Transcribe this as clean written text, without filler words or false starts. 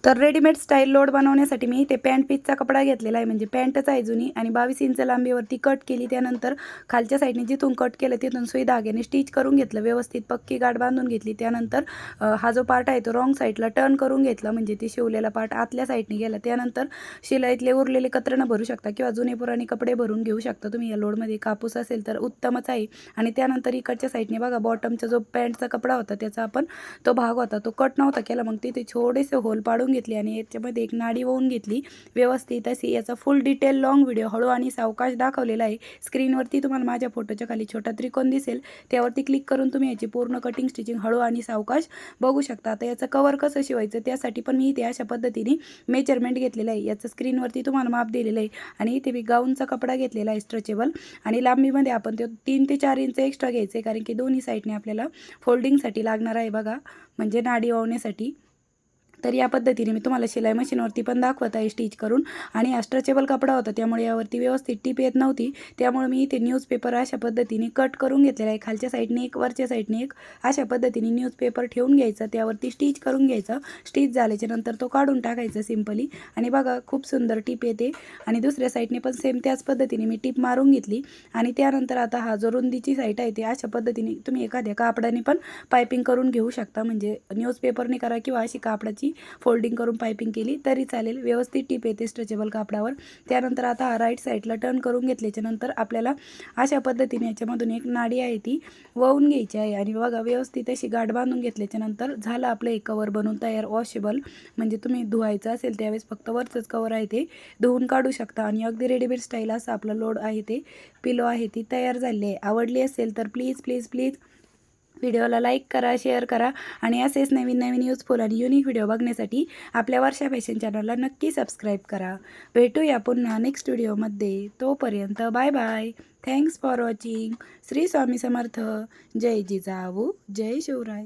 तर readymade style load बनवण्यासाठी मी इथे पॅन्ट पीसचा कपडा घेतलेला आहे, म्हणजे पॅन्टच आहे जुनी, आणि 22 इंच लांबीवरती कट केली. त्यानंतर खालच्या साईडने जिथून कट केलं तिथून सुई धाग्याने स्टिच करून घेतलं, व्यवस्थित पक्की गाठ बांधून घेतली. त्यानंतर हा जो पार्ट आहे तो रॉंग साईडला टर्न करून घेतला, म्हणजे ती शिवलेला पार्ट आतल्या साईडने गेला. त्यानंतर शिलाईतले उरलेले कतरणं भरू शकता किंवा जुने पुराणे कपडे भरून घेऊ शकता तुम्ही या लोडमध्ये. कापूस असेल तर उत्तमच आहे. आणि त्यानंतर इकडच्या साईडने बघा बॉटमचा जो पॅन्टचा कपडा होता त्याचा आपण तो भाग होता तो कट नव्हता केला, मग तिथे छोटेसे होल पाडून घेतली आणि याच्यामध्ये एक नाडी वळून घेतली व्यवस्थित अशी. याचा फुल डिटेल लॉंग व्हिडिओ हळू आणि सावकाश दाखवलेला आहे. स्क्रीनवरती तुम्हाला माझ्या फोटोच्या खाली छोटा त्रिकोण दिसेल, त्यावरती क्लिक करून तुम्ही याची पूर्ण कटिंग स्टिचिंग हळू आणि सावकाश बघू शकता. आता याचं कवर कसं शिवायचं त्यासाठी पण मी इथे अशा पद्धतीने मेजरमेंट घेतलेलं आहे. याचं स्क्रीनवरती तुम्हाला माप दिलेलं आहे. आणि इथे मी गाऊनचा कपडा घेतलेला आहे स्ट्रेचेबल, आणि लांबीमध्ये आपण ते 3 ते 4 इंच एक्स्ट्रा घ्यायचे, कारण की दोन्ही साईडने आपल्याला फोल्डिंगसाठी लागणार आहे बघा, म्हणजे नाडी ओवण्यासाठी. तर या पद्धतीने मी तुम्हाला शिलाई मशीनवरती पण दाखवत आहे स्टिच करून. आणि स्ट्रेचेबल कपडा होता त्यामुळे यावरती व्यवस्थित टीप येत नव्हती, त्यामुळे मी इथे न्यूजपेपर अशा पद्धतीने कट करून घेतलेला आहे. खालच्या साईडने एक वरच्या साईडने एक अशा पद्धतीने न्यूजपेपर ठेवून घ्यायचा, त्यावरती स्टिच करून घ्यायचं. स्टिच झाल्याच्या नंतर तो काढून टाकायचा सिम्पली, आणि बघा खूप सुंदर टीप येते. आणि दुसऱ्या साईडने पण सेम त्याच पद्धतीने मी टीप मारून घेतली. आणि त्यानंतर आता हा जो रुंदीची साईड आहे ते अशा पद्धतीने तुम्ही एखाद्या कापडाने पण पायपिंग करून घेऊ शकता, म्हणजे न्यूजपेपरने करा किंवा अशी कापडाची फोल्डिंग करून पायपिंग केली तरी चालेल. व्यवस्थित टीप येते स्ट्रेचेबल कापडावर. त्यानंतर आता राईट साईडला टर्न करून घेतल्याच्या नंतर आपल्याला अशा पद्धतीने याच्यामधून एक नाडी आहे ती वळून घ्यायची आहे. आणि बघा व्यवस्थित अशी गाठ बांधून घेतल्याच्या नंतर झालं आपलं एक कवर बनवून तयार, वॉशेबल. म्हणजे तुम्ही धुवायचं असेल त्यावेळेस फक्त वरचंच कवर आहे ते धुवून काढू शकता. आणि अगदी रेडीमेड स्टाईल असं आपलं लोड आहे ते पिलो आहे ती तयार झाली आहे. आवडली असेल तर प्लीज प्लीज प्लीज व्हिडिओला लाईक करा, शेअर करा, आणि असेच नवीन नवीन युजफुल आणि युनिक व्हिडिओ बघण्यासाठी आपल्या वर्षा फॅशन चॅनलला नक्की सबस्क्राईब करा. भेटूया पुन्हा नेक्स्ट व्हिडिओमध्ये. तोपर्यंत bye bye. Thanks for watching. Shri Swami Samarth. जय जिजाऊ, जय शिवराय.